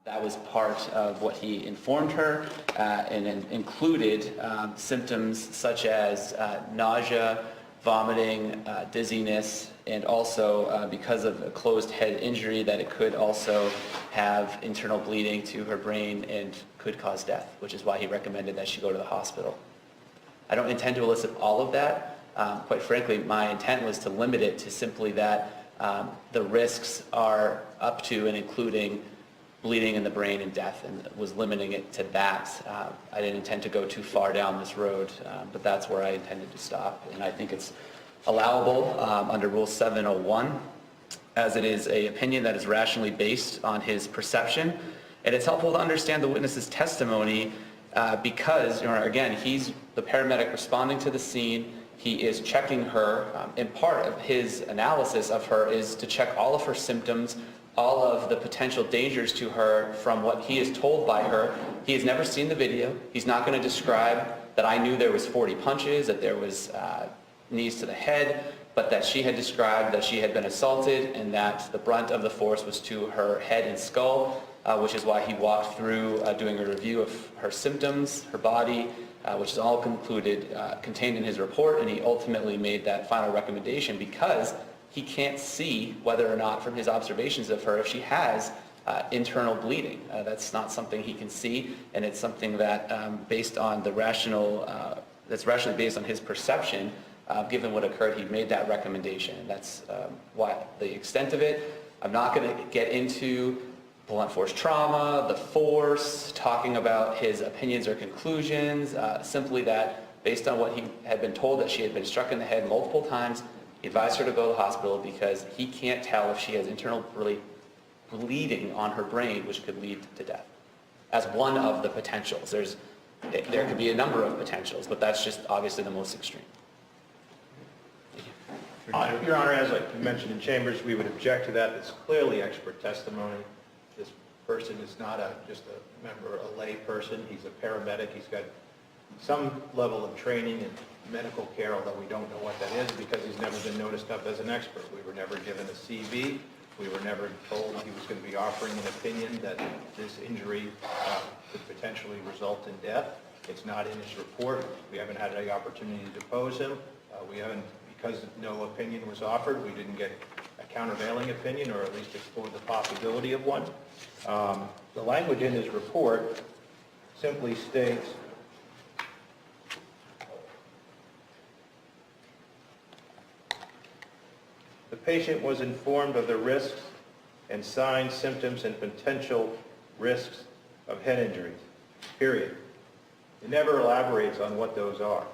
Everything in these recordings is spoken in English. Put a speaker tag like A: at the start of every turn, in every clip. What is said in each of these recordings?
A: That was part of what he informed her, and included symptoms such as nausea, vomiting, dizziness, and also because of a closed head injury, that it could also have internal bleeding to her brain and could cause death, which is why he recommended that she go to the hospital. I don't intend to elicit all of that. Quite frankly, my intent was to limit it to simply that the risks are up to and including bleeding in the brain and death, and was limiting it to that. I didn't intend to go too far down this road, but that's where I intended to stop. And I think it's allowable under Rule 701, as it is an opinion that is rationally based on his perception. And it's helpful to understand the witness's testimony because, again, he's the paramedic responding to the scene. He is checking her, and part of his analysis of her is to check all of her symptoms, all of the potential dangers to her from what he is told by her. He has never seen the video. He's not going to describe that I knew there was 40 punches, that there was knees to the head, but that she had described that she had been assaulted and that the brunt of the force was to her head and skull, which is why he walked through doing a review of her symptoms, her body, which is all contained in his report, and he ultimately made that final recommendation because he can't see whether or not, from his observations of her, if she has internal bleeding. That's not something he can see, and it's something that, based on the that's rationally based on his perception, given what occurred, he made that recommendation. That's why the extent of it. I'm not going to get into blunt force trauma, the force, talking about his opinions or conclusions, simply that based on what he had been told, that she had been struck in the head multiple times, he advised her to go to the hospital because he can't tell if she has internal bleeding on her brain, which could lead to death, as one of the potentials. There could be a number of potentials, but that's just obviously the most extreme.
B: Your Honor, as I mentioned in chambers, we would object to that. It's clearly expert testimony. This person is not just a member, a lay person. He's a paramedic. He's got some level of training in medical care, although we don't know what that is because he's never been noticed up as an expert. We were never given a CV. We were never told he was going to be offering an opinion that this injury could potentially result in death. It's not in his report. We haven't had any opportunity to depose him. We haven't, because no opinion was offered, we didn't get a countervailing opinion, or at least explore the possibility of one. The language in his report simply states, the patient was informed of the risks and signs, symptoms, and potential risks of head injuries, period. It never elaborates on what those are.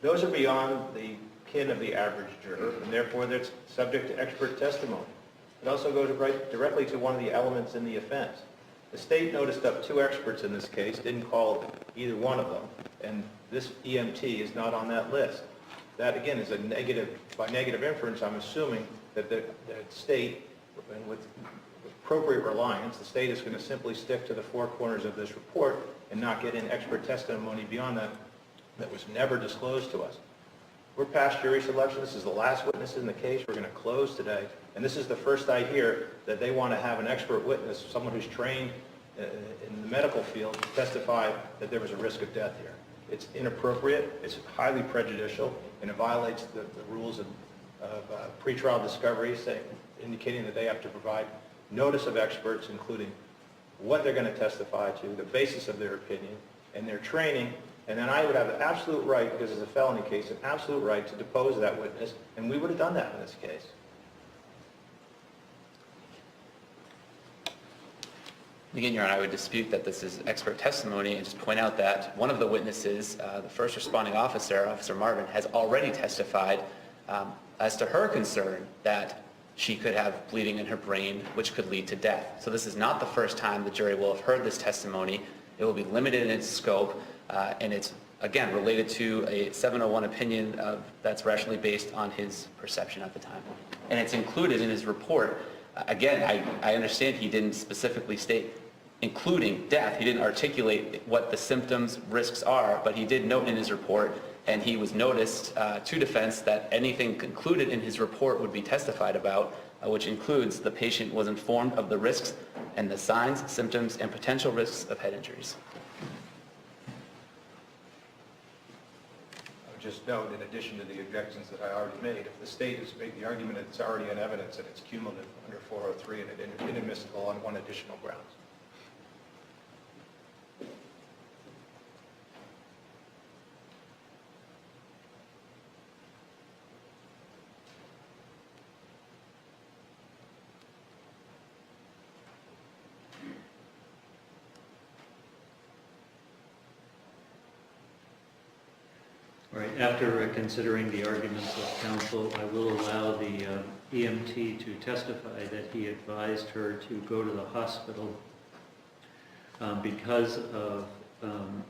B: Those are beyond the kin of the average juror, and therefore they're subject to expert testimony. It also goes directly to one of the elements in the offense. The state noticed up 2 experts in this case, didn't call either one of them, and this EMT is not on that list. That, again, is a negative, by negative inference, I'm assuming that the state, and with appropriate reliance, the state is going to simply stick to the 4 corners of this report and not get in expert testimony beyond that was never disclosed to us. We're past jury selection. This is the last witness in the case. We're going to close today. And this is the first I hear that they want to have an expert witness, someone who's trained in the medical field, testify that there was a risk of death here. It's inappropriate, it's highly prejudicial, and it violates the rules of pretrial discovery, indicating that they have to provide notice of experts, including what they're going to testify to, the basis of their opinion, and their training. And then I would have an absolute right, because it's a felony case, an absolute right to depose that witness, and we would have done that in this case.
A: Again, Your Honor, I would dispute that this is expert testimony and just point out that one of the witnesses, the first responding officer, Officer Marvin, has already testified as to her concern that she could have bleeding in her brain, which could lead to death. So this is not the first time the jury will have heard this testimony. It will be limited in its scope, and it's, again, related to a 701 opinion that's rationally based on his perception at the time. And it's included in his report. Again, I understand he didn't specifically state including death. He didn't articulate what the symptoms, risks are, but he did note in his report, and he was noticed to defense that anything included in his report would be testified about, which includes the patient was informed of the risks and the signs, symptoms, and potential risks of head injuries.
B: I would just note, in addition to the objections that I already made, if the state has made the argument that it's already in evidence and it's cumulative under 403 and it's inadmissible on one additional grounds.
C: All right, after considering the arguments of counsel, I will allow the EMT to testify that he advised her to go to the hospital because of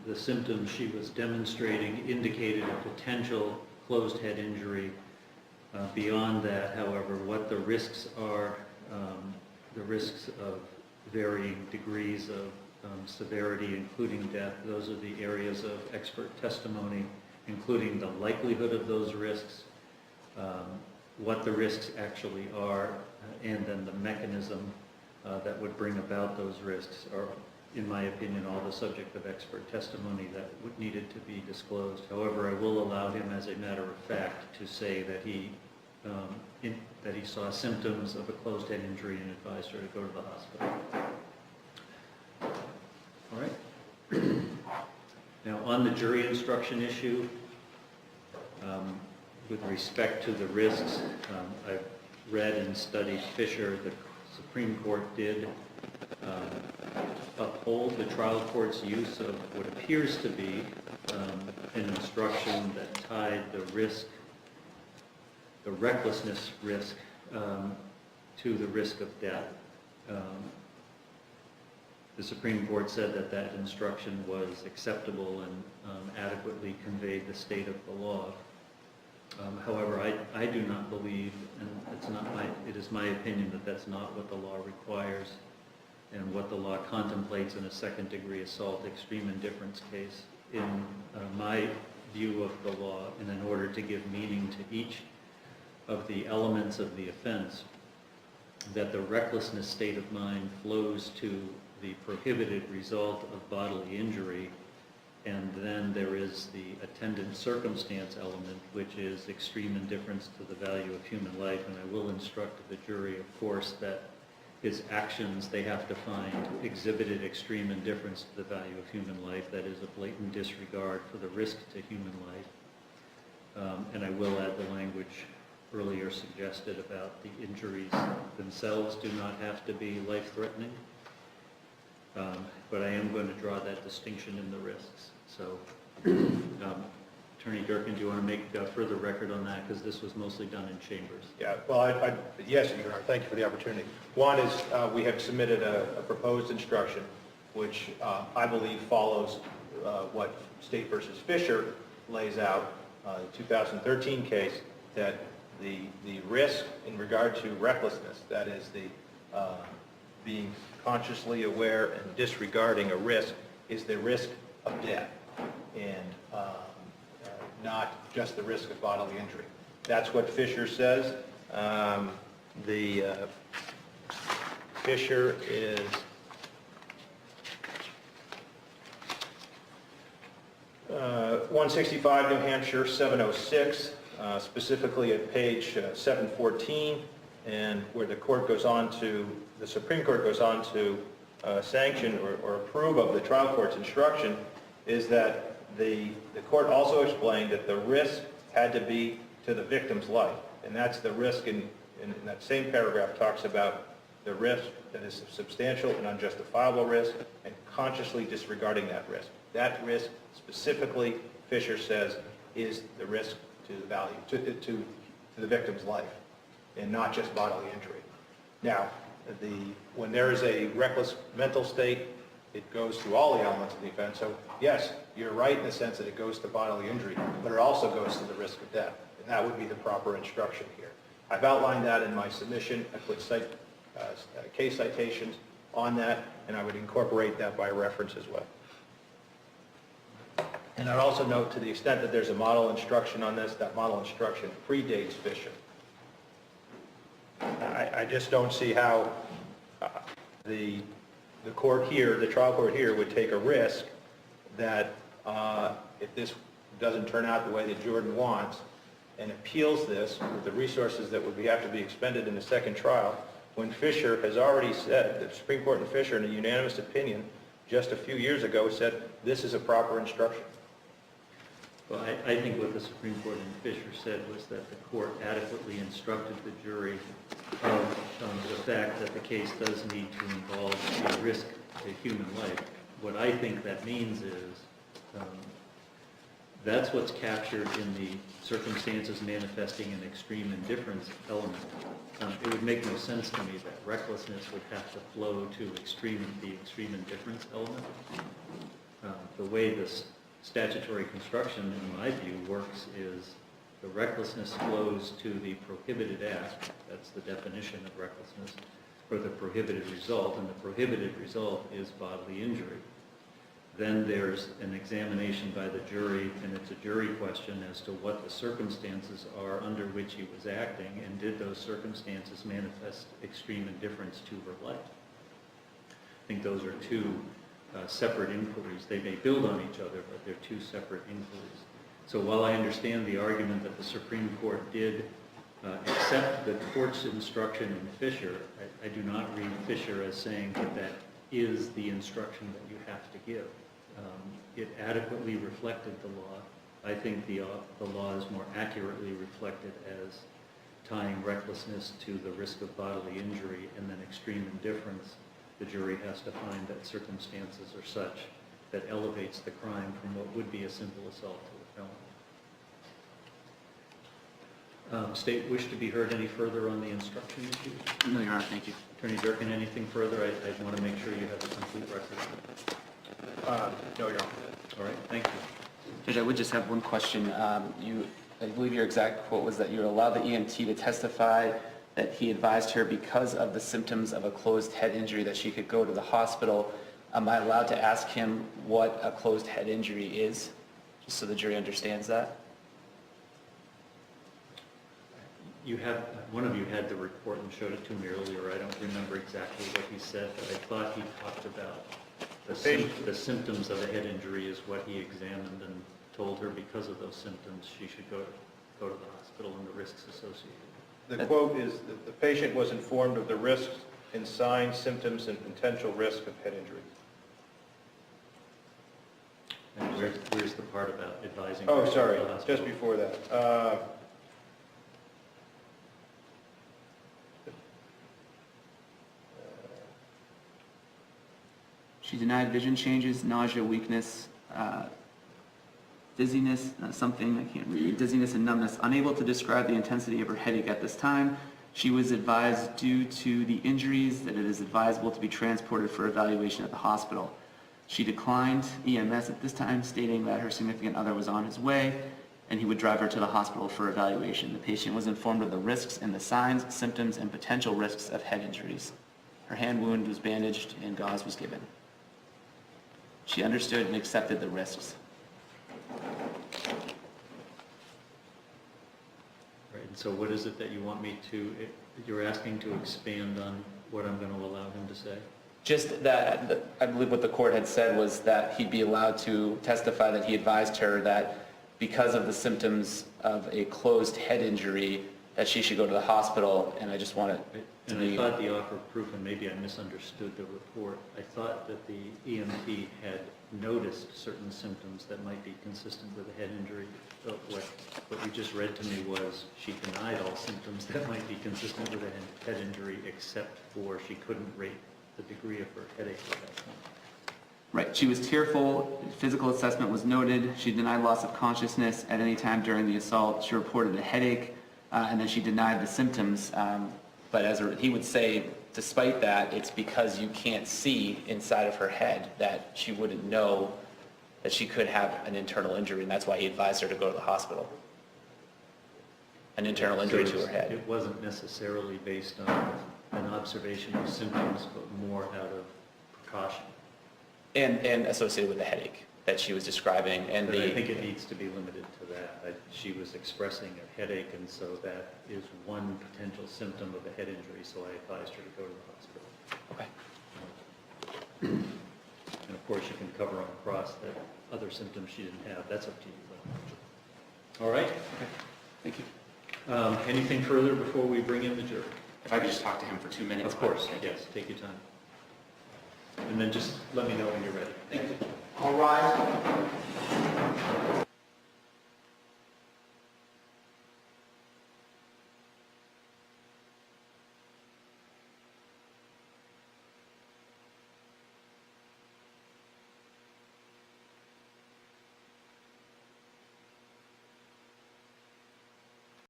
C: the symptoms she was demonstrating indicated a potential closed head injury. Beyond that, however, what the risks are, the risks of varying degrees of severity, including death, those are the areas of expert testimony, including the likelihood of those risks, what the risks actually are, and then the mechanism that would bring about those risks are, in my opinion, all the subject of expert testimony that needed to be disclosed. However, I will allow him, as a matter of fact, to say that he saw symptoms of a closed head injury and advised her to go to the hospital. All right. Now, on the jury instruction issue, with respect to the risks, I've read and studied Fisher. The Supreme Court did uphold the trial court's use of what appears to be an instruction that tied the risk, the recklessness risk, to the risk of death. The Supreme Court said that that instruction was acceptable and adequately conveyed the state of the law. However, I do not believe, and it is my opinion that that's not what the law requires and what the law contemplates in a second-degree assault extreme indifference case. In my view of the law, and in order to give meaning to each of the elements of the offense, that the recklessness state of mind flows to the prohibited result of bodily injury, and then there is the attendant circumstance element, which is extreme indifference to the value of human life. And I will instruct the jury, of course, that his actions, they have to find, exhibited extreme indifference to the value of human life. That is a blatant disregard for the risk to human life. And I will add the language earlier suggested about the injuries themselves do not have to be life-threatening. But I am going to draw that distinction in the risks. So, Attorney Durkin, do you want to make further record on that? Because this was mostly done in chambers.
B: Yeah, well, yes, Your Honor, thank you for the opportunity. One is we have submitted a proposed instruction, which I believe follows what State versus Fisher lays out, the 2013 case, that the risk in regard to recklessness, that is the being consciously aware and disregarding a risk, is the risk of death, and not just the risk of bodily injury. That's what Fisher says. Fisher is (165) New Hampshire 706, specifically at page 714, and where the Supreme Court goes on to sanction or approve of the trial court's instruction, is that the court also explained that the risk had to be to the victim's life. And that's the risk in that same paragraph talks about the risk that is a substantial and unjustifiable risk and consciously disregarding that risk. That risk specifically, Fisher says, is the risk to the value, to the victim's life, and not just bodily injury. Now, when there is a reckless mental state, it goes through all the elements of the offense. So yes, you're right in the sense that it goes to bodily injury, but it also goes to the risk of death. And that would be the proper instruction here. I've outlined that in my submission. I put case citations on that, and I would incorporate that by reference as well. And I'd also note, to the extent that there's a model instruction on this, that model instruction predates Fisher. I just don't see how the court here, the trial court here, would take a risk that if this doesn't turn out the way that Jordan wants, and appeals this with the resources that would have to be expended in the second trial, when Fisher has already said, the Supreme Court in Fisher, in a unanimous opinion, just a few years ago, said this is a proper instruction.
C: Well, I think what the Supreme Court in Fisher said was that the court adequately instructed the jury of the fact that the case does need to involve a risk to human life. What I think that means is that's what's captured in the circumstances manifesting an extreme indifference element. It would make no sense to me that recklessness would have to flow to the extreme indifference element. The way this statutory construction, in my view, works is the recklessness flows to the prohibited act, that's the definition of recklessness, or the prohibited result, and the prohibited result is bodily injury. Then there's an examination by the jury, and it's a jury question as to what the circumstances are under which he was acting, and did those circumstances manifest extreme indifference to her life. I think those are two separate inquiries. They may build on each other, but they're two separate inquiries. So while I understand the argument that the Supreme Court did accept the court's instruction in Fisher, I do not read Fisher as saying that that is the instruction that you have to give. It adequately reflected the law. I think the law is more accurately reflected as tying recklessness to the risk of bodily injury, and then extreme indifference. The jury has to find that circumstances are such that elevates the crime from what would be a simple assault to a felony. State wish to be heard any further on the instruction issue?
A: No, Your Honor, thank you.
C: Attorney Durkin, anything further? I want to make sure you have the complete record.
B: No, Your Honor.
C: All right, thank you.
A: Judge, I would just have one question. I believe your exact quote was that you allowed the EMT to testify that he advised her because of the symptoms of a closed head injury that she could go to the hospital. Am I allowed to ask him what a closed head injury is, just so the jury understands that?
C: One of you had the report and showed it to me earlier. I don't remember exactly what he said, but I thought he talked about the symptoms of a head injury is what he examined and told her because of those symptoms she should go to the hospital and the risks associated.
B: The quote is that the patient was informed of the risks in signs, symptoms, and potential risk of head injury.
C: And where's the part about advising?
B: Oh,
C: her to
B: sorry,
C: the hospital?
B: just before that.
A: She denied vision changes, nausea, weakness, dizziness, something I can't read, dizziness and numbness, unable to describe the intensity of her headache at this time. She was advised due to the injuries that it is advisable to be transported for evaluation at the hospital. She declined EMS at this time, stating that her significant other was on his way and he would drive her to the hospital for evaluation. The patient was informed of the risks and the signs, symptoms, and potential risks of head injuries. Her hand wound was bandaged and gauze was given. She understood and accepted the risks.
C: Right, and so what is it that you want me to, you're asking to expand on what I'm going to allow him to say?
A: Just that, I believe what the court had said was that he'd be allowed to testify that he advised her that because of the symptoms of a closed head injury, that she should go to the hospital, and I just want it to
C: And
A: be...
C: I thought the offer of proof, and maybe I misunderstood the report, I thought that the EMT had noticed certain symptoms that might be consistent with a head injury. But what you just read to me was she denied all symptoms that might be consistent with a head injury, except for she couldn't rate the degree of her headache at that point.
A: Right, she was tearful, physical assessment was noted, she denied loss of consciousness at any time during the assault, she reported a headache, and then she denied the symptoms, but he would say, despite that, it's because you can't see inside of her head that she wouldn't know that she could have an internal injury, and that's why he advised her to go to the hospital. An internal injury to her head.
C: It wasn't necessarily based on an observation of symptoms, but more out of precaution.
A: And associated with the headache that she was describing. And
C: But I think it needs to be limited to that. She was expressing a headache, and so that is one potential symptom of a head injury, so I advised her to go to the hospital.
A: Okay.
C: And of course, you can cover on the cross that other symptoms she didn't have. That's up to you. Though. All right?
A: Okay. Thank you.
C: Anything further before we bring in the jury?
D: If I could just talk to him for 2 minutes.
C: Of course,
D: Thank you.
C: yes, take your time. And then just let me know when you're ready.
D: Thank you.
A: All rise.